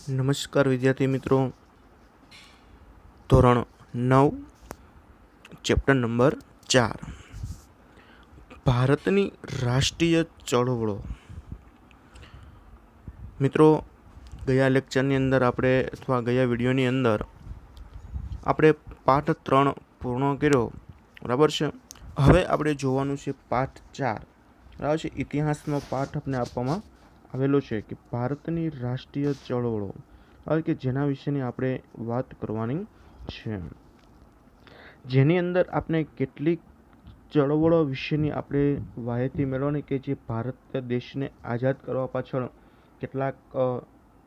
નમસ્કાર વિદ્યાર્થી મિત્રો, ધોરણ 9 ચેપ્ટર નંબર 4 ભારતની રાષ્ટ્રીય ચળવળો. મિત્રો, ગયા લેક્ચરની અંદર આપણે અથવા ગયા વિડીયોની અંદર આપણે પાઠ 3 પૂર્ણ કર્યો, બરાબર છે. હવે આપણે જોવાનું છે પાઠ 4, બરાબર છે. ઇતિહાસનો પાઠ આપણે આપવામાં આવેલો છે કે ભારતની રાષ્ટ્રીય ચળવળો, હવે કે જેના વિશેની આપણે વાત કરવાની છે, જેની અંદર આપણે કેટલીક ચળવળો વિશેની આપણે માહિતી મેળવવાની કે જે ભારત દેશને આઝાદ કરવા પાછળ કેટલાક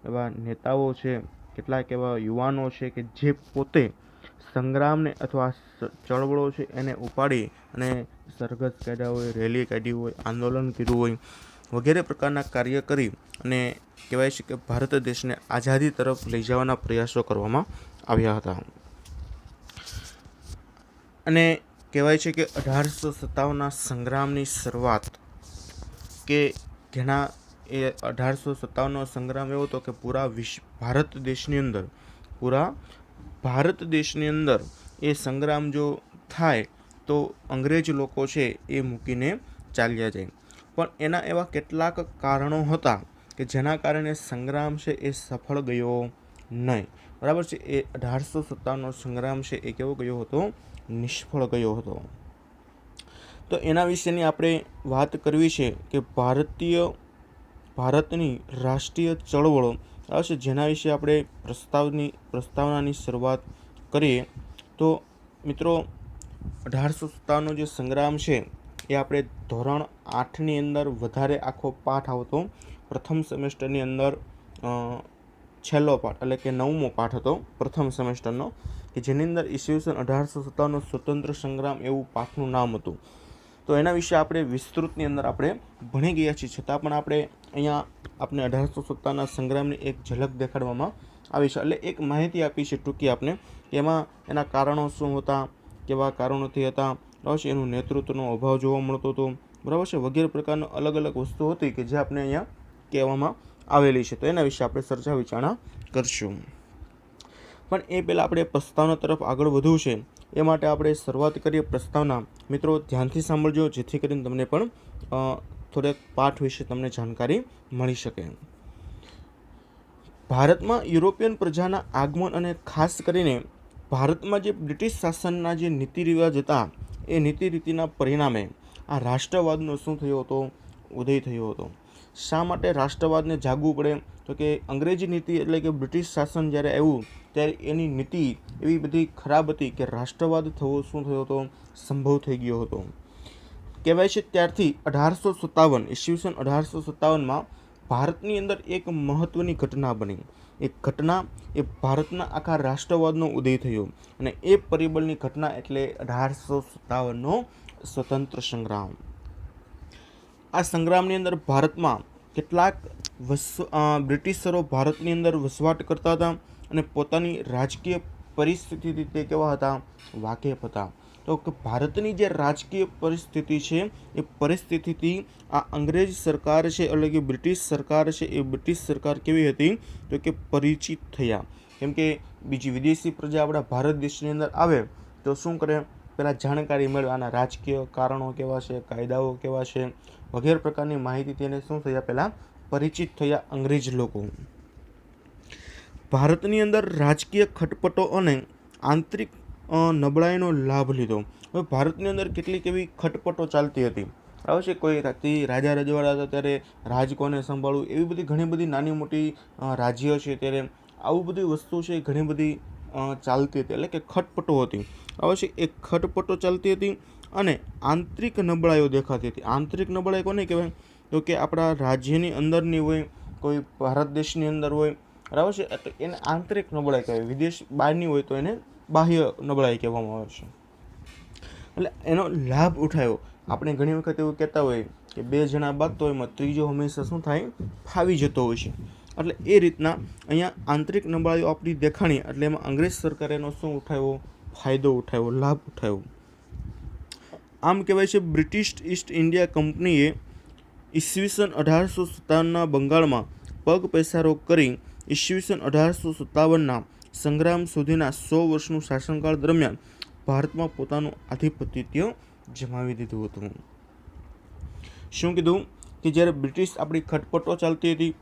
એવા નેતાઓ છે, કેટલાક એવા યુવાનો છે કે જે પોતે સંગ્રામને અથવા ચળવળો છે એને ઉપાડી અને સરઘસ કાઢ્યા હોય, રેલી કાઢી હોય, આંદોલન કર્યું હોય વગેરે પ્રકારના કાર્ય કરી અને કહેવાય છે કે ભારત દેશને આઝાદી તરફ લઈ જવાના પ્રયાસો કરવામાં આવ્યા હતા. અને કહેવાય છે કે 1857ના સંગ્રામની શરૂઆત કે જેના એ 1857નો સંગ્રામ એવો હતો કે પૂરા ભારત દેશની અંદર એ સંગ્રામ જો થાય તો અંગ્રેજ લોકો છે એ મૂકીને ચાલ્યા જાય. પણ એના એવા કેટલાક કારણો હતા કે જેના કારણે સંગ્રામ છે એ સફળ ગયો નહીં, બરાબર છે. એ 1857નો સંગ્રામ છે એ કેવો ગયો હતો? નિષ્ફળ ગયો હતો. તો એના વિશેની આપણે વાત કરવી છે કે ભારતની રાષ્ટ્રીય ચળવળો આવશે, જેના વિશે આપણે પ્રસ્તાવનાની શરૂઆત કરીએ. તો મિત્રો, 1857નો જે સંગ્રામ છે એ આપણે ધોરણ 8ની અંદર વધારે આખો પાઠ આવતો. પ્રથમ સેમેસ્ટરની અંદર છેલ્લો પાઠ એટલે કે 9મો પાઠ હતો પ્રથમ સેમેસ્ટરનો, કે જેની અંદર ઈસવીસન 1857નો સ્વતંત્ર સંગ્રામ એવું પાઠનું નામ હતું. તો એના વિશે આપણે વિસ્તૃતની અંદર આપણે ભણી ગયા છીએ, છતાં પણ આપણે અહીંયા આપણે 1857ના સંગ્રામની એક ઝલક દેખાડવામાં આવી છે, એટલે એક માહિતી આપી છે ટૂંકી આપણે, કે એમાં એના કારણો શું હતા, કેવા કારણોથી હતા, બરાબર છે, એનું નેતૃત્વનો અભાવ જોવા મળતો હતો, બરાબર છે, વગેરે પ્રકારનો અલગ અલગ વસ્તુ હતી કે જે આપણે અહીંયા કહેવામાં આવેલી છે. તો એના વિશે આપણે ચર્ચા વિચારણા કરશું. પણ એ પહેલાં આપણે પ્રસ્તાવના તરફ આગળ વધવું છે, એ માટે આપણે શરૂઆત કરીએ પ્રસ્તાવના. મિત્રો, ધ્યાનથી સાંભળજો, જેથી કરીને તમને પણ થોડેક પાઠ વિશે તમને જાણકારી મળી શકે. ભારતમાં યુરોપિયન પ્રજાના આગમન અને ખાસ કરીને ભારતમાં જે બ્રિટિશ શાસનના જે નીતિ રિવાજ હતા એ નીતિ રીતિના પરિણામે આ રાષ્ટ્રવાદનો શું થયો હતો? ઉદય થયો હતો. શા માટે રાષ્ટ્રવાદને જાગવું પડે? તો કે અંગ્રેજી નીતિ એટલે કે બ્રિટિશ શાસન જ્યારે આવ્યું ત્યારે એની નીતિ એવી બધી ખરાબ હતી કે રાષ્ટ્રવાદ થવો શું થયો હતો? સંભવ થઈ ગયો હતો. કહેવાય છે ત્યારથી 1857 ઈસવીસન 1857માં ભારતની અંદર એક મહત્વની ઘટના બની. એક ઘટના એ ભારતના આખા રાષ્ટ્રવાદનો ઉદય થયો, અને એ પરિબળની ઘટના એટલે 1857નો સ્વતંત્ર સંગ્રામ. આ સંગ્રામની અંદર ભારતમાં કેટલાક બ્રિટિશરો ભારતની અંદર વસવાટ કરતા હતા અને પોતાની રાજકીય પરિસ્થિતિથી તે કેવા હતા? વાકેફ હતા. તો કે ભારતની જે રાજકીય પરિસ્થિતિ છે એ પરિસ્થિતિથી આ અંગ્રેજ સરકાર છે એટલે કે બ્રિટિશ સરકાર છે એ બ્રિટિશ સરકાર કેવી હતી? તો કે પરિચિત થયા. કેમ કે બીજી વિદેશી પ્રજા આપણા ભારત દેશની અંદર આવે તો શું કરે? પહેલાં જાણકારી મેળવે, આના રાજકીય કારણો કેવા છે, કાયદાઓ કેવા છે, વગેરે પ્રકારની માહિતી તેને શું થયા? પહેલાં પરિચિત થયા અંગ્રેજ લોકો. ભારતની અંદર રાજકીય ખટપટો અને આંતરિક નબળાઈનો લાભ લીધો. હવે ભારતની અંદર કેટલીક એવી ખટપટો ચાલતી હતી, બરાબર છે. કોઈ રાજા રજવાડા હતા ત્યારે રાજ કોને સંભાળવું, એવી બધી ઘણી બધી નાની મોટી રાજ્ય છે ત્યારે આવું બધી વસ્તુ છે ઘણી બધી ચાલતી હતી, એટલે કે ખટપટો હતી, બરાબર છે. એક ખટપટો ચાલતી હતી અને આંતરિક નબળાઈઓ દેખાતી હતી. આંતરિક નબળાઈ કોને કહેવાય? તો કે આપણા રાજ્યની અંદરની હોય, કોઈ ભારત દેશની અંદર હોય, બરાબર છે, એટલે એને આંતરિક નબળાઈ કહેવાય. વિદેશ બહારની હોય તો એને બાહ્ય નબળાઈ કહેવામાં આવે છે. એટલે એનો લાભ ઉઠાવ્યો. આપણે ઘણી વખત એવું કહેતા હોય કે 2 જણા બાગતો હોય એમાં ત્રીજો હંમેશા શું થાય? ફાવી જતો હોય છે. એટલે એ રીતના અહીંયા આંતરિક નબળાઈઓ આપણી દેખાણી, એટલે એમાં અંગ્રેજ સરકારે એનો શું ઉઠાવ્યો? ફાયદો ઉઠાવ્યો, લાભ ઉઠાવ્યો. આમ કહેવાય છે બ્રિટિશ ઈસ્ટ ઇન્ડિયા કંપનીએ ઈસવીસન 1857ના બંગાળમાં પગ પેસારો કરી ઈસવીસન 1857ના સંગ્રામ સુધીના 100 વર્ષનું શાસનકાળ દરમિયાન ભારતમાં પોતાનું આધિપત્ય જમાવી દીધું હતું. શું કીધું કે જ્યારે બ્રિટિશ આપણી ખટપટો ચાલતી હતી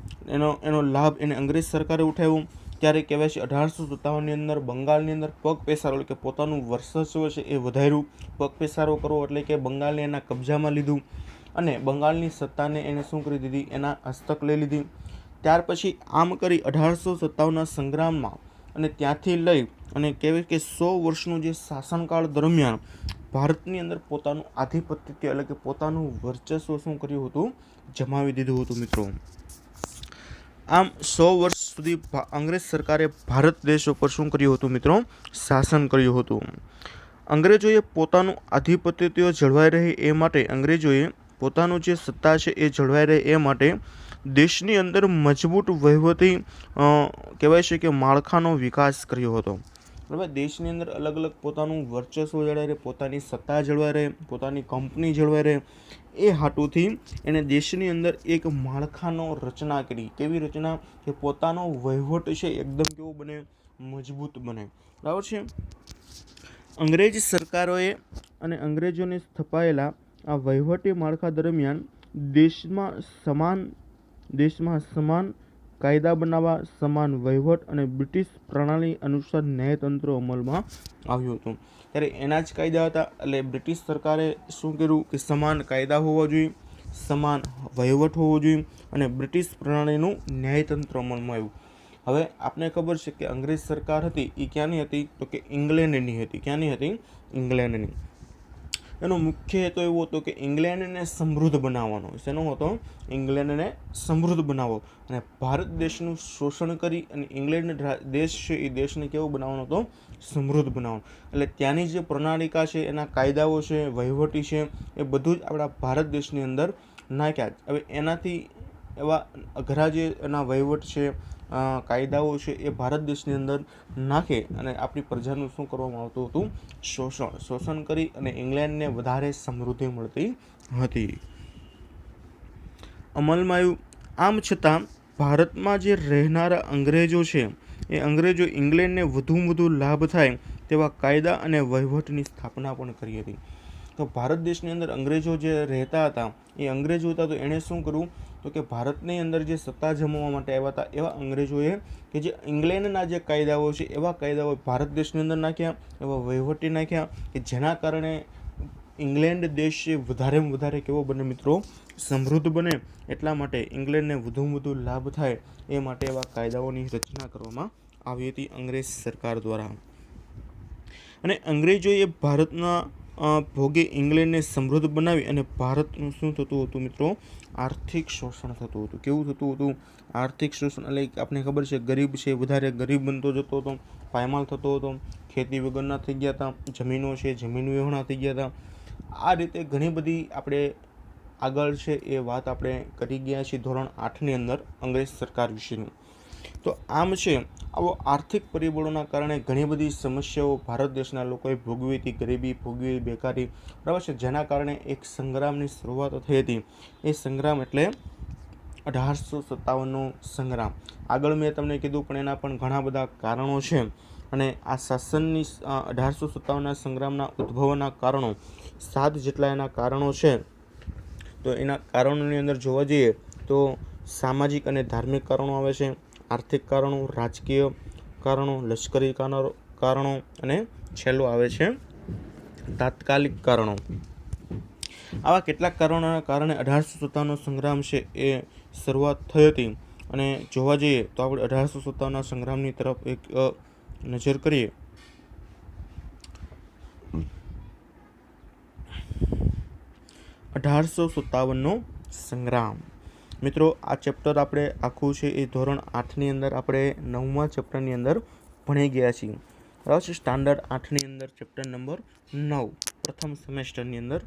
એનો લાભ એને અંગ્રેજ સરકારે ઉઠાવ્યો. ત્યારે કહેવાય છે 1857ની અંદર બંગાળની અંદર પગ પેસારો એટલે કે પોતાનું વર્ચસ્વ છે એ વધાર્યું. પગ પેસારો કરવો એટલે કે બંગાળને એના કબજામાં લીધું અને બંગાળની સત્તાને એને શું કરી દીધી, એના હસ્તક લઈ લીધી. ત્યાર પછી આમ કરી 1857ના સંગ્રામમાં અને ત્યાંથી લઈ અને કહેવાય કે 100 વર્ષનું જે શાસનકાળ દરમિયાન ભારતની અંદર પોતાનું આધિપત્ય એટલે કે પોતાનું વર્ચસ્વ શું કર્યું હતું, જમાવી દીધું હતું મિત્રો. આમ 100 વર્ષ સુધી અંગ્રેજ સરકારે ભારત દેશ ઉપર શું કર્યું હતું મિત્રો, શાસન કર્યું હતું. અંગ્રેજોએ પોતાનું આધિપત્ય જળવાઈ રહે એ માટે અંગ્રેજોએ પોતાનું જે સત્તા છે એ જળવાઈ રહે એ માટે દેશની અંદર મજબૂત વહીવટી કહેવાય છે કે માળખાનો વિકાસ કર્યો હતો. બરાબર, દેશની અંદર અલગ અલગ પોતાનું વર્ચસ્વ જળવાઈ રહે, પોતાની સત્તા જળવાઈ રહે, પોતાની કંપની જળવાઈ રહે એ હાટુથી એણે દેશની અંદર એક માળખાનો રચના કરી. કેવી રચના કે પોતાનો વહીવટ છે એકદમ કેવો બને, મજબૂત બને. બરાબર છે. અંગ્રેજ સરકારોએ અને અંગ્રેજોને સ્થપાયેલા આ વહીવટી માળખા દરમિયાન દેશમાં સમાન કાયદા બનાવવા, સમાન વહીવટ અને બ્રિટિશ પ્રણાલી અનુસાર ન્યાયતંત્ર અમલમાં આવ્યું હતું. ત્યારે એના જ કાયદા હતા એટલે બ્રિટિશ સરકારે શું કર્યું કે સમાન કાયદા હોવા જોઈએ, સમાન વહીવટ હોવો જોઈએ અને બ્રિટિશ પ્રણાલીનું ન્યાયતંત્ર અમલમાં આવ્યું. હવે આપને ખબર છે કે અંગ્રેજ સરકાર હતી એ ક્યાંની હતી, તો કે ઇંગ્લેન્ડની હતી. ક્યાંની હતી? ઇંગ્લેન્ડની. એનો મુખ્ય હેતુ એવો હતો કે ઇંગ્લેન્ડને સમૃદ્ધ બનાવવાનો. શેનો હતો? ઇંગ્લેન્ડને સમૃદ્ધ બનાવવો અને ભારત દેશનું શોષણ કરી અને ઇંગ્લેન્ડ દેશ છે એ દેશને કેવો બનાવવાનો હતો? સમૃદ્ધ બનાવવાનો. એટલે ત્યાંની જે પ્રણાલિકા છે, એના કાયદાઓ છે, વહીવટી છે, એ બધું જ આપણા ભારત દેશની અંદર નાખ્યા. હવે એનાથી એવા અઘરા જે એના વહીવટ છે, કાયદાઓ છે એ ભારત દેશની અંદર નાખે અને આપણી પ્રજાનું શું કરવામાં આવતું હતું? શોષણ કરી અને ઇંગ્લેન્ડને વધારે સમૃદ્ધિ મળતી હતી. અમલમાં આવ્યું. આમ છતાં ભારતમાં જે રહેનારા અંગ્રેજો છે એ અંગ્રેજો ઇંગ્લેન્ડને વધુમાં વધુ લાભ થાય તેવા કાયદા અને વહીવટની સ્થાપના પણ કરી હતી. તો ભારત દેશની અંદર અંગ્રેજો જે રહેતા હતા એ અંગ્રેજો હતા, તો એણે શું કરવું તો કે ભારતની અંદર જે સત્તા જમાવવા માટે આવ્યા હતા એવા અંગ્રેજોએ કે જે ઇંગ્લેન્ડના જે કાયદાઓ છે એવા કાયદાઓ ભારત દેશની અંદર નાખ્યા, એવા વહીવટી નાખ્યા કે જેના કારણે ઇંગ્લેન્ડ દેશ વધારેમાં વધારે કેવો બને મિત્રો? સમૃદ્ધ બને. એટલા માટે ઇંગ્લેન્ડને વધુમાં વધુ લાભ થાય એ માટે એવા કાયદાઓની રચના કરવામાં આવી હતી અંગ્રેજ સરકાર દ્વારા. અને અંગ્રેજોએ ભારતના ભોગે ઇંગ્લેન્ડને સમૃદ્ધ બનાવી અને ભારતનું શું થતું હતું મિત્રો? આર્થિક શોષણ થતું હતું. કેવું થતું હતું? આર્થિક શોષણ. એટલે આપણે ખબર છે ગરીબ છે વધારે ગરીબ બનતો જતો હતો, પાયમાલ થતો હતો, ખેતી વગરના થઈ ગયા હતા, જમીનો છે જમીન વિહોણા થઈ ગયા હતા. આ રીતે ઘણી બધી આપણે આગળ છે એ વાત આપણે કરી ગયા છીએ ધોરણ 8ની અંદર અંગ્રેજ સરકાર વિશેની. તો આમ છે આવો આર્થિક પરિબળોના કારણે ઘણી બધી સમસ્યાઓ ભારત દેશના લોકોએ ભોગવી હતી. ગરીબી ભોગવી, બેકારી, બરાબર છે, જેના કારણે એક સંગ્રામની શરૂઆત થઈ હતી. એ સંગ્રામ એટલે 1857નો સંગ્રામ. આગળ મેં તમને કીધું પણ એના પણ ઘણા બધા કારણો છે અને આ શાસનની 1857ના સંગ્રામના ઉદ્ભવના કારણો 7 જેટલા એના કારણો છે. તો એના કારણોની અંદર જોવા જઈએ તો સામાજિક અને ધાર્મિક કારણો આવે છે, આર્થિક કારણો, રાજકીય કારણો, લશ્કરી કારણો અને છેલ્લું આવે છે તાત્કાલિક કારણો. આવા કેટલાક કારણોના કારણે 1857નો સંગ્રામ છે એ શરૂઆત થઈ હતી. અને જોવા જઈએ તો આપણે 1857ના સંગ્રામની તરફ એક નજર કરીએ. 1857નો સંગ્રામ. મિત્રો આ ચેપ્ટર આપણે આખું છે એ ધોરણ 8ની અંદર આપણે 9મા ચેપ્ટરની અંદર ભણી ગયા છીએ. બરાબર છે. સ્ટાન્ડર્ડ 8ની અંદર ચેપ્ટર નંબર 9 પ્રથમ સેમેસ્ટરની અંદર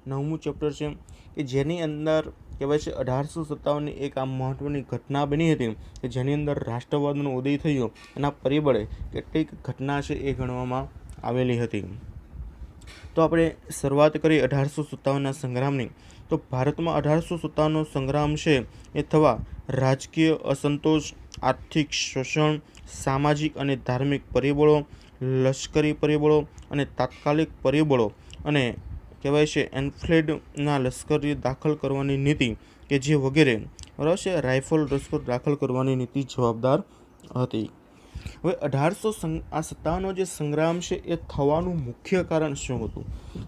9મું ચેપ્ટર છે કે જેની અંદર કહેવાય છે 1857ની એક આ મહત્ત્વની ઘટના બની હતી કે જેની અંદર રાષ્ટ્રવાદનો ઉદય થયો. એના પરિબળે કેટલીક ઘટના છે એ ગણવામાં આવેલી હતી. તો તો આપણે શરૂઆત કરી 1857ના સંગ્રામની, તો ભારતમાં 1857નો સંગ્રામ છે એ થવા રાજકીય અસંતોષ, આર્થિક શોષણ, સામાજિક અને ધાર્મિક પરિબળો, લશ્કરી પરિબળો અને તાત્કાલિક પરિબળો અને કહેવાય છે એન્ફિલ્ડના લશ્કરી દાખલ કરવાની નીતિ કે જે વગેરે બરાબર છે રાઇફલ લશ્કર દાખલ કરવાની નીતિ જવાબદાર હતી. હવે 1857નો જે સંગ્રામ છે એ થવાનું મુખ્ય કારણ શું હતું,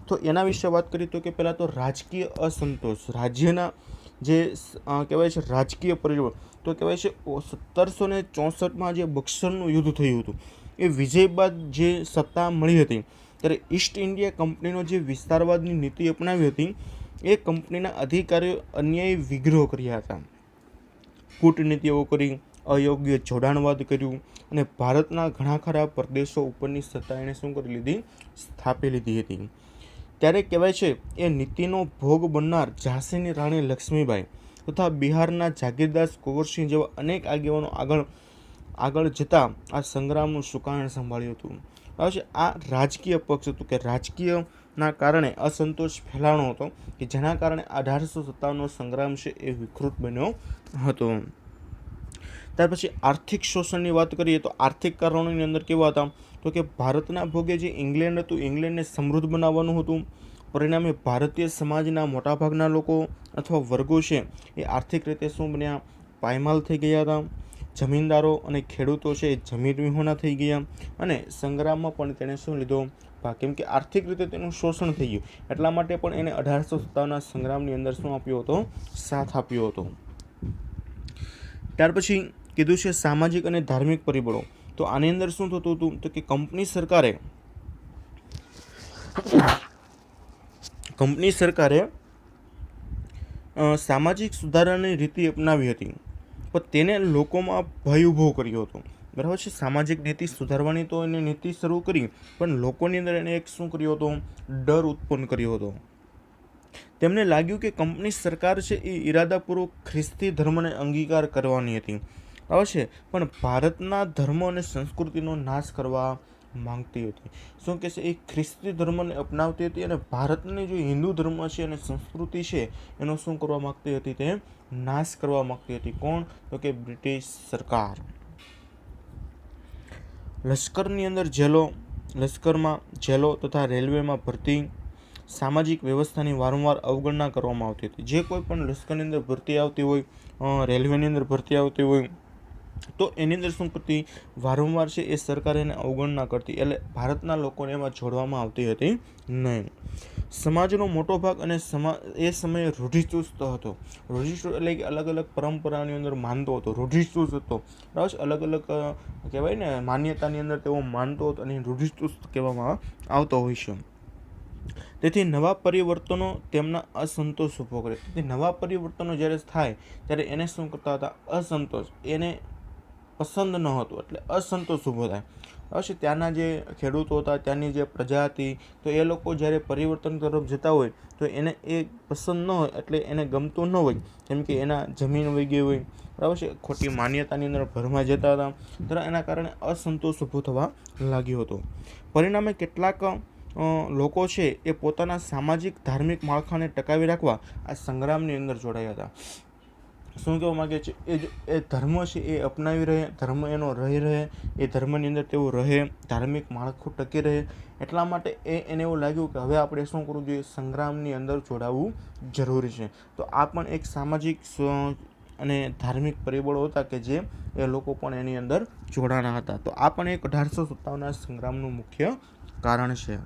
તો એના વિશે વાત કરીએ તો કે પહેલાં તો રાજકીય અસંતોષ, રાજ્યના જે કહેવાય છે રાજકીય પરિબળ, તો કહેવાય છે 1764માં જે બક્સરનું યુદ્ધ થયું હતું એ વિજય બાદ જે સત્તા મળી હતી ત્યારે ઈસ્ટ ઇન્ડિયા કંપનીનો જે વિસ્તારવાદની નીતિ અપનાવી હતી એ કંપનીના અધિકારીઓ અન્યાયી વિગ્રહ કર્યા હતા, કૂટનીતિઓ કરી, અયોગ્ય જોડાણવાદ કર્યું અને ભારતના ઘણા ખરા પ્રદેશો ઉપરની સત્તા એણે શું કરી લીધી, સ્થાપી લીધી હતી. ત્યારે કહેવાય છે એ નીતિનો ભોગ બનનાર ઝાંસીની રાણી લક્ષ્મીબાઈ તથા બિહારના જાગીરદાસ કુંવરસિંહ જેવા અનેક આગેવાનો આગળ જતા આ સંગ્રામનું સુકાન સંભાળ્યું હતું. હવે આ રાજકીય પક્ષ હતું કે રાજકીયના કારણે અસંતોષ ફેલાણો હતો કે જેના કારણે 1857નો સંગ્રામ છે એ વિકૃત બન્યો હતો. ત્યાર પછી આર્થિક શોષણની વાત કરીએ તો આર્થિક કારણોની અંદર કેવા હતા, તો કે ભારતના ભોગે જે ઇંગ્લેન્ડ હતું, ઇંગ્લેન્ડને સમૃદ્ધ બનાવવાનું હતું. પરિણામે ભારતીય સમાજના મોટાભાગના લોકો અથવા વર્ગો છે એ આર્થિક રીતે શું બન્યા, પાયમાલ થઈ ગયા હતા. જમીનદારો અને ખેડૂતો છે એ જમીન વિહોણા થઈ ગયા અને સંગ્રામમાં પણ તેણે શું લીધો ભાગ, કેમ કે આર્થિક રીતે તેનું શોષણ થઈ ગયું, એટલા માટે પણ એને 1857ના સંગ્રામની અંદર શું આપ્યો હતો, સાથ આપ્યો હતો. ત્યાર પછી કીધું છે સામાજિક અને ધાર્મિક પરિબળો, તો આની અંદર શું થતું હતું તો કે કંપની સરકારે સામાજિક સુધારાની રીતિ અપનાવી હતી પણ તેને લોકોમાં ભય ઊભો કર્યો હતો. બરાબર છે, સામાજિક નીતિ સુધારવાની તો એને નીતિ શરૂ કરી પણ લોકોની અંદર એને એક શું કર્યો હતો, ડર ઉત્પન્ન કર્યો હતો. તેમને લાગ્યું કે કંપની સરકાર છે એ ઈરાદાપૂર્વક ખ્રિસ્તી ધર્મને અંગીકાર કરવાની હતી, બરાબર છે, પણ ભારતના ધર્મ અને સંસ્કૃતિનો નાશ કરવા માંગતી હતી. શું કે છે, એ ખ્રિસ્તી ધર્મને અપનાવતી હતી અને ભારતની જે હિન્દુ ધર્મ છે અને સંસ્કૃતિ છે એનો શું કરવા માંગતી હતી, તે નાશ કરવા માંગતી હતી. કોણ, તો કે બ્રિટિશ સરકાર. લશ્કરમાં જેલો તથા રેલવેમાં ભરતી, સામાજિક વ્યવસ્થાની વારંવાર અવગણના કરવામાં આવતી હતી. જે કોઈ પણ લશ્કરની અંદર ભરતી આવતી હોય, રેલવેની અંદર ભરતી આવતી હોય તો એની અંદર શું કરતી, વારંવાર છે એ સરકાર એને અવગણના કરતી, એટલે ભારતના લોકોને એમાં જોડવામાં આવતી હતી નહીં. સમાજનો મોટો ભાગ અને એ સમયે રૂઢિચુસ્ત હતો. રૂઢિચુસ્ત એટલે કે અલગ અલગ પરંપરાની અંદર માનતો હતો, રૂઢિચુસ્ત હતો, બરાબર. અલગ અલગ કહેવાય ને માન્યતાની અંદર તેઓ માનતો હતો અને રૂઢિચુસ્ત કહેવામાં આવતો હોય છે. તેથી નવા પરિવર્તનો તેમના અસંતોષ ઊભો કરે. તેથી નવા પરિવર્તનો જ્યારે થાય ત્યારે એને શું કરતા હતા, અસંતોષ, એને પસંદ ન હતું એટલે અસંતોષ ઊભો થાય. હવે ત્યાંના જે ખેડૂતો હતા, ત્યાંની જે પ્રજા હતી, તો એ લોકો જ્યારે પરિવર્તન તરફ જતા હોય તો એને એ પસંદ ન હોય એટલે એને ગમતું ન હોય, કેમ કે એના જમીન વહી ગઈ હોય, બરાબર છે, ખોટી માન્યતાની અંદર ભરમાઈ જતા હતા, ત્યારે એના કારણે અસંતોષ ઊભો થવા લાગ્યો હતો. પરિણામે કેટલાક લોકો છે એ પોતાના સામાજિક ધાર્મિક માળખાને ટકાવી રાખવા આ સંગ્રામની અંદર જોડાયા હતા. શું કહેવા માગે છે, એ ધર્મ છે એ અપનાવી રહે, ધર્મ એનો રહી રહે, એ ધર્મની અંદર તેઓ રહે, ધાર્મિક માળખું ટકી રહે, એટલા માટે એને એવું લાગ્યું કે હવે આપણે શું કરવું જોઈએ, સંગ્રામની અંદર જોડાવવું જરૂરી છે. તો આ પણ એક સામાજિક અને ધાર્મિક પરિબળો હતા કે જે એ લોકો પણ એની અંદર જોડાણા હતા. તો આ પણ એક 1857ના સંગ્રામનું મુખ્ય કારણ છે.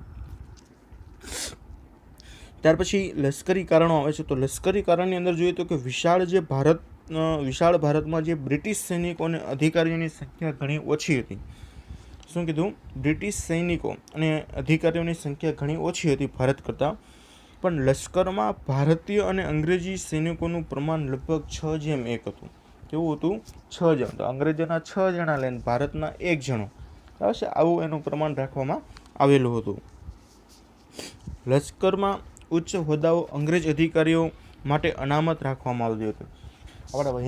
ત્યાર પછી લશ્કરી કારણો આવે છે. તો લશ્કરી કારણની અંદર જોઈએ તો કે વિશાળ ભારતમાં જે બ્રિટિશ સૈનિકો અને અધિકારીઓની સંખ્યા ઘણી ઓછી હતી. શું કીધું, બ્રિટિશ સૈનિકો અને અધિકારીઓની સંખ્યા ઘણી ઓછી હતી ભારત કરતાં, પણ લશ્કરમાં ભારતીય અને અંગ્રેજી સૈનિકોનું પ્રમાણ લગભગ 6:1 હતું. કેવું હતું, 6 જણ. તો અંગ્રેજોના 6 જણા લઈને ભારતના 1 જણો, બરાબર છે, આવું એનું પ્રમાણ રાખવામાં આવેલું હતું. લશ્કરમાં ઉચ્ચ હોદ્દાઓ અંગ્રેજ અધિકારીઓ માટે અનામત રાખવામાં આવતી હતી. આપણે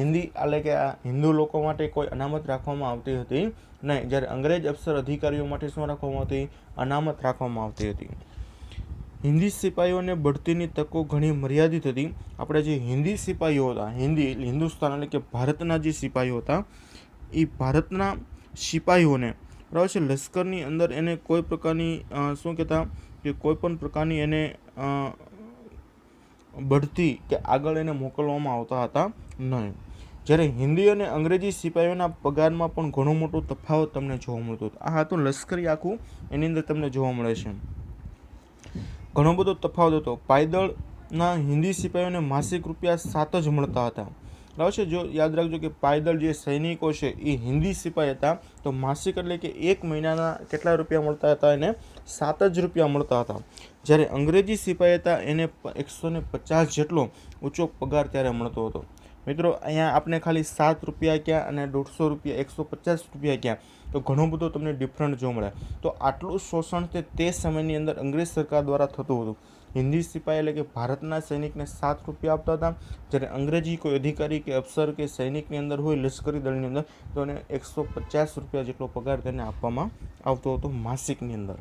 હિન્દુ લોકો માટે કોઈ અનામત રાખવામાં આવતી હતી નહીં, જ્યારે અંગ્રેજ અફસર અધિકારીઓ માટે શું રાખવામાં આવતી, અનામત રાખવામાં આવતી હતી. હિન્દી સિપાહીઓને બઢતીની તકો ઘણી મર્યાદિત હતી. આપણે જે હિન્દી સિપાહીઓ હતા, હિન્દુસ્તાન એટલે કે ભારતના જે સિપાહીઓ હતા, એ ભારતના સિપાહીઓને બરાબર છે લશ્કરની અંદર એને કોઈ પ્રકારની શું કહેતા કે કોઈ પણ પ્રકારની એને બઢતી કે આગળ એને મોકલવામાં આવતા હતા નહીં. જ્યારે હિન્દી અને અંગ્રેજી સિપાહીઓના પગારમાં પણ ઘણો મોટો તફાવત તમને જોવા મળતો હતો. આ હતું લશ્કરી આખું, એની અંદર તમને જોવા મળે છે ઘણો બધો તફાવત હતો. પાયદળના હિન્દી સિપાહીઓને માસિક ₹7 જ મળતા હતા. બરાબર છે. જો યાદ રાખજો કે પાયદળ જે સૈનિકો છે એ હિન્દી સિપાહી હતા, તો માસિક એટલે કે એક મહિનાના કેટલા રૂપિયા મળતા હતા? એને ₹7 મળતા હતા. જ્યારે અંગ્રેજી સિપાહી હતા એને 150 જેટલો ઊંચો પગાર ત્યારે મળતો હતો. મિત્રો, અહીંયા આપણે ખાલી ₹7 ક્યાં અને ₹150, 150 ક્યાં, તો ઘણો બધો તમને ડિફરન્ટ જોવા મળે. તો આટલું શોષણ તે સમયની અંદર અંગ્રેજ સરકાર દ્વારા થતું હતું. હિન્દી સિપાહી એટલે કે ભારતના સૈનિકને ₹7 આપતા હતા, જ્યારે અંગ્રેજી કોઈ અધિકારી કે અફસર કે સૈનિકની અંદર હોય લશ્કરી દળની અંદર, તો એને ₹150 જેટલો પગાર તેને આપવામાં આવતો હતો માસિકની અંદર.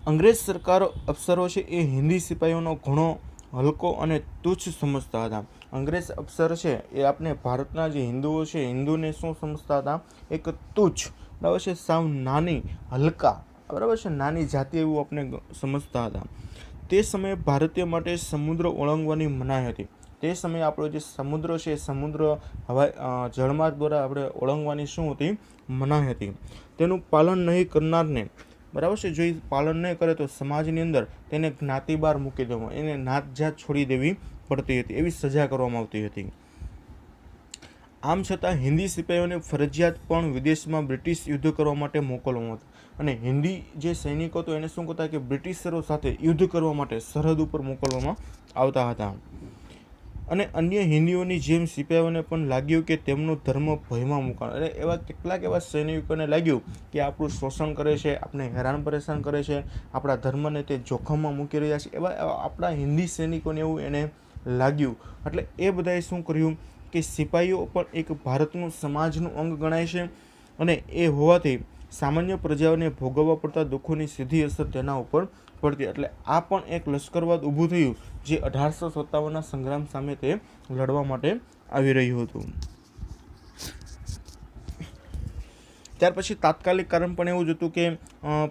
અંગ્રેજ સરકારો અફસરો છે એ હિન્દી સિપાહીઓનો ઘણો હલકો અને તુચ્છ સમજતા હતા. અંગ્રેજ અફસર છે એ આપણે ભારતના જે હિન્દુઓ છે, હિન્દુને શું સમજતા હતા? એક તુચ્છ, બરાબર છે, સાવ નાની, હલકા, બરાબર છે, નાની જાતિ એવું આપણે સમજતા હતા. તે સમયે ભારતીય માટે સમુદ્ર ઓળંગવાની મનાઈ હતી. તે સમયે આપણો જે સમુદ્ર છે, સમુદ્ર જળમાર્ગ દ્વારા આપણે ઓળંગવાની શું હતી? મનાઈ હતી. તેનું પાલન નહીં કરનારને, બરાબર છે, જો એ પાલન નહીં કરે તો સમાજની અંદર તેને જ્ઞાતિ બહાર મૂકી દેવામાં, એને નાત જાત છોડી દેવી પડતી હતી, એવી સજા કરવામાં આવતી હતી. આમ છતાં હિન્દી સિપાહીઓને ફરજિયાત પણ વિદેશમાં બ્રિટિશ યુદ્ધ કરવા માટે મોકલવામાં આવતા. અને હિન્દી જે સૈનિકો તો એને શું કરતા કે બ્રિટિશરો સાથે યુદ્ધ કરવા માટે સરહદ ઉપર મોકલવામાં આવતા હતા. અને અન્ય હિન્દીઓની જેમ સિપાહીઓને પણ લાગ્યું કે તેમનો ધર્મ ભયમાં મુકાનો. એટલે એવા કેટલાક એવા સૈનિકોને લાગ્યું કે આપણું શોષણ કરે છે, આપણે હેરાન પરેશાન કરે છે, આપણા ધર્મને તે જોખમમાં મૂકી રહ્યા છે, એવા આપણા હિન્દી સૈનિકોને એવું એને લાગ્યું. એટલે એ બધાએ શું કર્યું કે સિપાહીઓ પણ એક ભારતનું સમાજનું અંગ ગણાય છે, અને એ હોવાથી સામાન્ય પ્રજાઓને ભોગવવા પડતા દુઃખોની સીધી અસર તેના ઉપર પડતી. એટલે આ પણ એક લશ્કરવાદ ઊભું થયું, જે 1857ના સંગ્રામ સામે તે લડવા માટે આવી રહ્યું હતું. ત્યાર પછી તાત્કાલિક કારણ પણ એવું જ હતું કે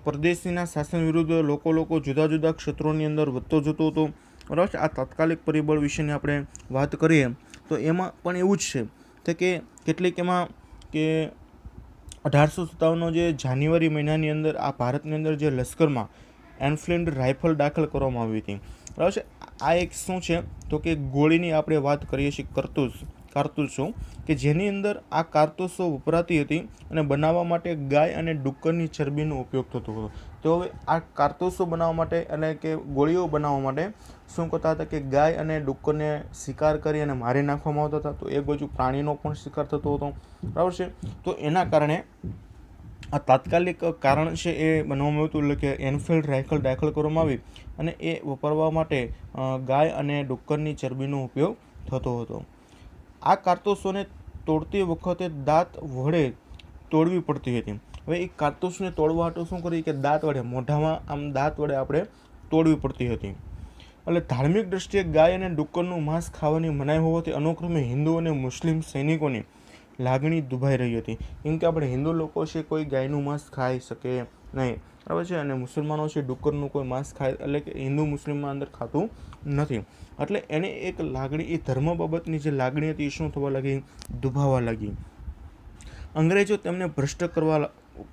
પરદેશીના શાસન વિરુદ્ધ લોકો જુદા જુદા ક્ષેત્રોની અંદર વધતો જતો હતો. બરાબર છે. આ તાત્કાલિક પરિબળ વિશેની આપણે વાત કરીએ તો એમાં પણ એવું જ છે કે કેટલીક એમાં કે 1857નો જે જાન્યુઆરી મહિનાની અંદર આ ભારતની અંદર જે લશ્કરમાં એનફિલ્ડ રાઇફલ દાખલ કરવામાં આવી હતી. બરાબર છે. આ એક શું છે તો કે ગોળીની આપણે વાત કરીએ છીએ, કારતૂસો, કે જેની અંદર આ કારતૂસો વપરાતી હતી અને બનાવવા માટે ગાય અને ડુક્કરની ચરબીનો ઉપયોગ થતો હતો. તો હવે આ કારતૂસો બનાવવા માટે એટલે કે ગોળીઓ બનાવવા માટે શું કરતા હતા કે ગાય અને ડુક્કરને શિકાર કરી અને મારી નાખવામાં આવતા હતા. તો એક બાજુ પ્રાણીનો પણ શિકાર થતો હતો. બરાબર છે. તો એના કારણે આ તાત્કાલિક કારણ છે એ બનાવવામાં આવ્યું હતું, એટલે કે એનફિલ્ડ રાઇફલ દાખલ કરવામાં આવી અને એ વાપરવા માટે ગાય અને ડુક્કરની ચરબીનો ઉપયોગ થતો હતો. આ કારતૂસોને તોડતી વખતે દાંત વડે તોડવી પડતી હતી. હવે એ કારતૂસને તોડવા માટે શું કરીએ કે દાંત વડે, મોઢામાં આમ દાંત વડે આપણે તોડવી પડતી હતી. એટલે ધાર્મિક દ્રષ્ટિએ ગાય અને ડુક્કરનું માંસ ખાવાની મનાઈ હોવાથી અનુક્રમે હિન્દુ અને મુસ્લિમ સૈનિકોની લાગણી દુભાઈ રહી હતી. કેમ કે આપણે હિન્દુ લોકો છે કોઈ ગાયનું માંસ ખાઈ શકે નહીં, બરાબર છે, અને મુસલમાનો છે ડુક્કરનું કોઈ માંસ ખાય, એટલે કે હિન્દુ મુસ્લિમમાં અંદર ખાતું નથી. એટલે એને એક લાગણી, એ ધર્મ બાબતની જે લાગણી હતી એ શું થવા લાગી? દુભાવા લાગી. અંગ્રેજો તેમને ભ્રષ્ટ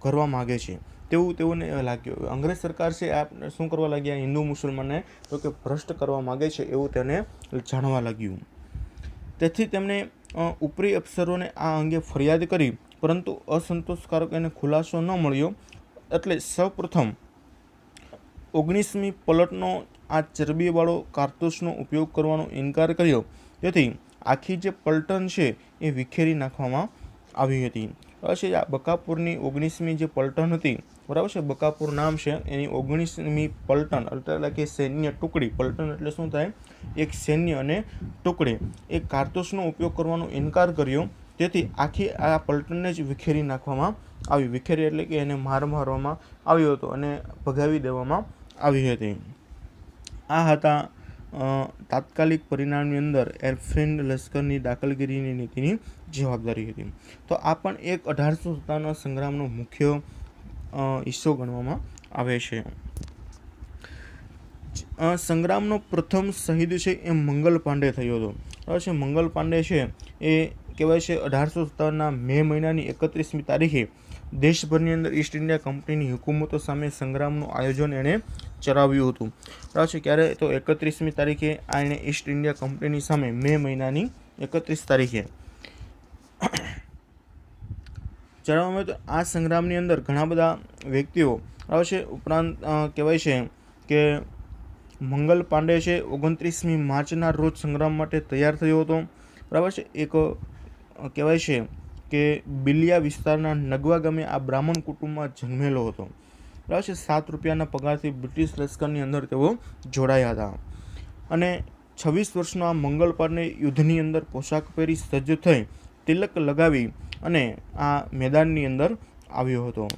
કરવા માગે છે તેવું તેઓને લાગ્યું. અંગ્રેજ સરકાર છે આ શું કરવા લાગ્યા? હિન્દુ મુસલમાનને તો કે ભ્રષ્ટ કરવા માગે છે એવું તેને જાણવા લાગ્યું. તેથી તેમણે ઉપરી અફસરોને આ અંગે ફરિયાદ કરી, પરંતુ અસંતોષકારક એને ખુલાસો ન મળ્યો. એટલે સૌપ્રથમ 19મી પલટનો આ ચરબીવાળો કારતૂસનો ઉપયોગ કરવાનો ઇનકાર કર્યો. તેથી આખી જે પલટન છે એ વિખેરી નાખવામાં આવી હતી. છે આ બકાપુરની 19મી જે પલટન હતી, બરાબર છે, બકાપુર નામ છે, એની 19મી પલટન એટલે કે સૈન્ય ટુકડી, પલટન એટલે શું થાય? એક સૈન્ય અને ટુકડી, એ કારતૂસનો ઉપયોગ કરવાનો ઇનકાર કર્યો. તેથી આખી આ પલટનને જ વિખેરી નાખવામાં આવી. વિખેરી એટલે કે એને માર મારવામાં આવ્યો હતો અને ભગાવી દેવામાં આવી હતી. આ હતા તાત્કાલિક પરિણામની અંદર એરફિલ્ડ લશ્કરની દાખલગીરીની નીતિની જવાબદારી હતી. તો આ પણ એક 1857ના સંગ્રામનો મુખ્ય હિસ્સો ગણવામાં આવે છે. સંગ્રામનો પ્રથમ શહીદ છે એ મંગલ પાંડે થયો હતો. બરાબર છે. મંગલ પાંડે છે એ કહેવાય છે 1857ના મે મહિનાની 31મી તારીખે દેશભરની અંદર ઈસ્ટ ઇન્ડિયા કંપનીની હુકુમતો સામે સંગ્રામનું આયોજન એણે ચલાવ્યું હતું. બરાબર છે. ક્યારે? તો 31મી તારીખે આ એણે ઈસ્ટ ઇન્ડિયા કંપનીની સામે મે મહિનાની 31 તારીખે ચલાવવામાં આવ્યું. તો આ સંગ્રામની અંદર ઘણા બધા વ્યક્તિઓ બરાબર છે. ઉપરાંત કહેવાય છે કે મંગલ પાંડે છે 29મી માર્ચના રોજ સંગ્રામ માટે તૈયાર થયો હતો. બરાબર છે. એક કહેવાય છે કે બિલિયા વિસ્તારના નગવા ગામે આ બ્રાહ્મણ કુટુંબમાં જન્મેલો હતો. બરાબર છે. 7 રૂપિયાના પગારથી બ્રિટિશ લશ્કરની અંદર તેઓ જોડાયા હતા. અને 26 વર્ષનો આ મંગલ પાંડે યુદ્ધની અંદર પોશાક પહેરી સજ્જ થઈ તિલક લગાવી અને આ મેદાનની અંદર આવ્યો હતો.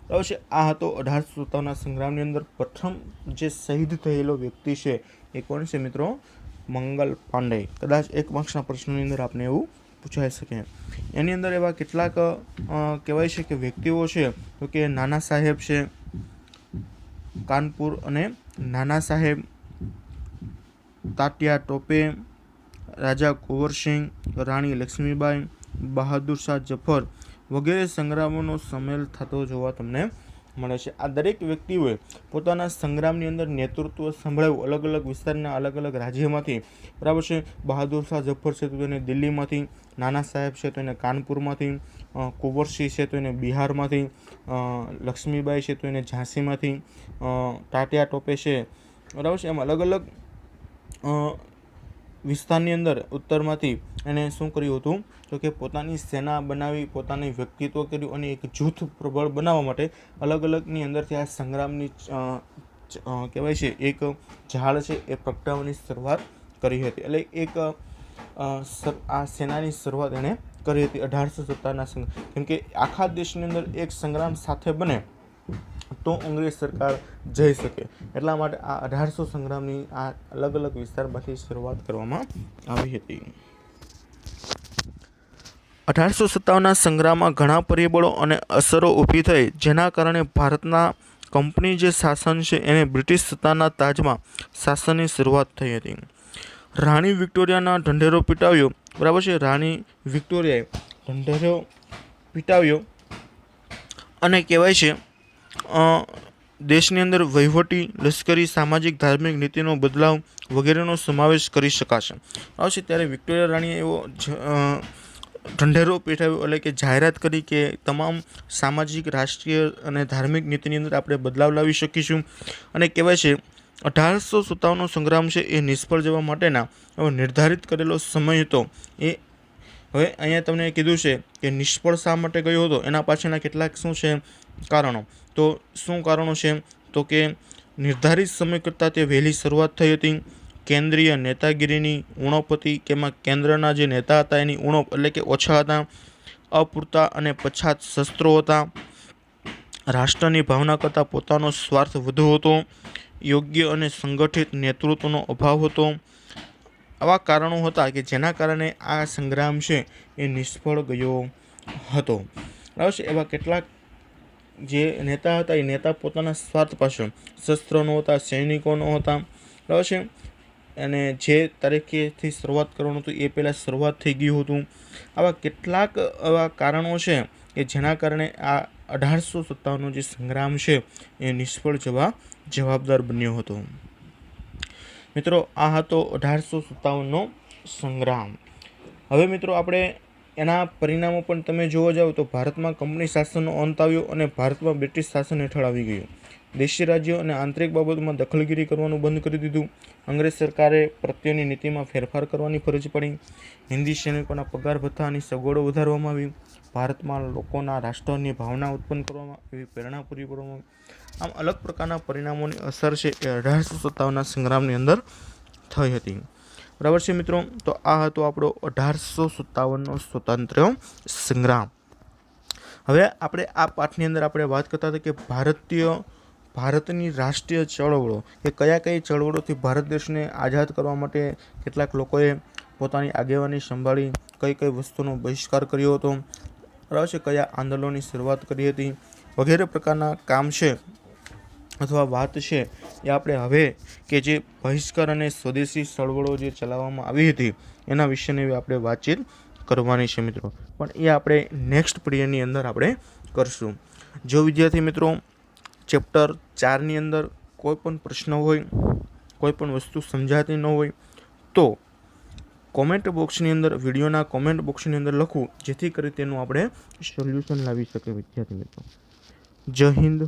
બરાબર છે. આ હતો 1857ના સંગ્રામની અંદર પ્રથમ જે શહીદ થયેલો વ્યક્તિ છે એ કોણ છે મિત્રો? મંગલ પાંડે. કદાચ 1 માર્ક્સના પ્રશ્નોની અંદર આપણે એવું પૂછાઈ શકે. એની અંદર એવા કેટલાક કહેવાય છે કે વ્યક્તિઓ છે, તો કે નાના સાહેબ છે કાનપુર અને નાના સાહેબ તાત્યા ટોપે, રાજા કુંવરસિંહ, રાણી લક્ષ્મીબાઈ, બહાદુર શાહ જફર વગેરે સંગ્રામોનો સામેલ થતો જોવા તમને મળે છે. આ દરેક વ્યક્તિઓએ પોતાના સંગ્રામની અંદર નેતૃત્વ સંભળાવ્યું અલગ અલગ વિસ્તારના અલગ અલગ રાજ્યમાંથી. બરાબર છે. બહાદુર શાહ જફર છે તો એને દિલ્હીમાંથી, નાના સાહેબ છે તો એને કાનપુરમાંથી, કુંવરસિંહ છે તો એને બિહારમાંથી, લક્ષ્મીબાઈ છે તો એને ઝાંસીમાંથી, તાત્યા ટોપે છે બરાબર છે. એમ અલગ અલગ વિસ્તારની અંદર ઉત્તરમાંથી એને શું કર્યું હતું? તો કે પોતાની સેના બનાવી, પોતાની વ્યક્તિત્વ કર્યું અને એક જૂથ પ્રબળ બનાવવા માટે અલગ અલગની અંદરથી આ સંગ્રામની કહેવાય છે એક ઝાડ છે એ પ્રગટાવવાની શરૂઆત કરી હતી. એટલે એક આ સેનાની શરૂઆત એણે કરી હતી 1857ના સંગ્રામ. કેમ કે આખા દેશની અંદર એક સંગ્રામ સાથે બને તો અંગ્રેજ સરકાર જઈ શકે. એટલા માટે આ 1800 સંગ્રામની આ અલગ અલગ વિસ્તારમાંથી શરૂઆત કરવામાં આવી હતી. 1857ના સંગ્રામમાં ઘણા પરિબળો અને અસરો ઊભી થઈ, જેના કારણે ભારતના કંપની જે શાસન છે એને બ્રિટિશ સત્તાના તાજમાં શાસનની શરૂઆત થઈ હતી. રાણી વિક્ટોરિયાના ઢંઢેરો પીટાવ્યો. બરાબર છે. રાણી વિક્ટોરિયાએ ઢંઢેરો પીટાવ્યો અને કહેવાય છે દેશની અંદર વહીવટી, લશ્કરી, સામાજિક, ધાર્મિક નીતિનો બદલાવ વગેરેનો સમાવેશ કરી શકાશે. આવશે ત્યારે વિક્ટોરિયા રાણીએ એવો ઢંઢેરો પીટાવ્યો, એટલે કે જાહેરાત કરી કે તમામ સામાજિક, રાષ્ટ્રીય અને ધાર્મિક નીતિની અંદર આપણે બદલાવ લાવી શકીશું. અને કહેવાય છે 1857નો સંગ્રામ છે એ નિષ્ફળ જવા માટેના નિર્ધારિત કરેલો સમય હતો. એ હવે અહીંયા તમને કીધું છે કે નિષ્ફળ શા માટે ગયો હતો, એના પાછળના કેટલાક શું છે કારણો. તો શું કારણો છે? તો કે નિર્ધારિત સમય કરતાં તે વહેલી શરૂઆત થઈ હતી. કેન્દ્રીય નેતાગીરીની ઉણપ હતી, કે એમાં કેન્દ્રના જે નેતા હતા એની ઉણપ એટલે કે ઓછા હતા. અપૂરતા અને પછાત શસ્ત્રો હતા. રાષ્ટ્રની ભાવના કરતાં પોતાનો સ્વાર્થ વધુ હતો. યોગ્ય અને સંગઠિત નેતૃત્વનો અભાવ હતો. આવા કારણો હતા કે જેના કારણે આ સંગ્રામ છે એ નિષ્ફળ ગયો હતો. બરાબર છે. એવા કેટલાક જે નેતા હતા એ નેતા પોતાના સ્વાર્થ પાછળ શસ્ત્રો નહોતા, સૈનિકો નહોતા. બરાબર છે. અને જે તારીખેથી શરૂઆત કરવાનું હતું એ પહેલાં શરૂઆત થઈ ગયું હતું. આવા કેટલાક એવા કારણો છે કે જેના કારણે આ 1857નો જે સંગ્રામ છે એ નિષ્ફળ જવા જવાબદાર બન્યો હતો. મિત્રો આ હતો 1857નો સંગ્રામ. હવે મિત્રો આપણે એના પરિણામો પણ તમે જોવા જાઓ તો ભારતમાં કંપની શાસનનો અંત આવ્યો અને ભારતમાં બ્રિટિશ શાસન હેઠળ આવી ગયું. દેશી રાજ્યો અને આંતરિક બાબતોમાં દખલગીરી કરવાનું બંધ કરી દીધું. અંગ્રેજ સરકારે પ્રત્યેની નીતિમાં ફેરફાર કરવાની ફરજ પડી. હિન્દી સૈનિકોના પગાર ભથ્થાની સગવડો વધારવામાં આવી. ભારતમાં લોકોના રાષ્ટ્રની ભાવના ઉત્પન્ન કરવામાં એવી પ્રેરણા પૂરી પાડવામાં આવી. આમ અલગ પ્રકારના પરિણામોની અસર છે એ 1857ના સંગ્રામની અંદર થઈ હતી. બરાબર છે મિત્રો. તો આ હતો આપણો 1857નો સ્વતંત્ર સંગ્રામ. હવે આપણે આ પાઠની અંદર આપણે વાત કરતા હતા કે ભારતની રાષ્ટ્રીય ચળવળો કે કઈ ચળવળોથી ભારત દેશને આઝાદ કરવા માટે કેટલાક લોકોએ પોતાની આગેવાની સંભાળી, કઈ વસ્તુનો બહિષ્કાર કર્યો હતો, બરાબર છે, કયા આંદોલનની શરૂઆત કરી હતી, વગેરે પ્રકારના કામ છે અથવા વાત છે એ આપણે હવે કે જે બહિષ્કાર અને સ્વદેશી ચળવળો જે ચલાવવામાં આવી હતી એના વિશેની આપણે વાતચીત કરવાની છે મિત્રો. પણ એ આપણે નેક્સ્ટ પીરિયડની અંદર આપણે કરશું. જો વિદ્યાર્થી મિત્રો ચેપ્ટર 4ની અંદર કોઈ પણ પ્રશ્ન હોય, કોઈ પણ વસ્તુ સમજાતી ન હોય તો કોમેન્ટ બોક્સની અંદર, વિડીયોના કોમેન્ટ બોક્સની અંદર લખવું, જેથી કરી તેનું આપણે સોલ્યુશન લાવી શકીએ વિદ્યાર્થી મિત્રો. જય હિન્દ.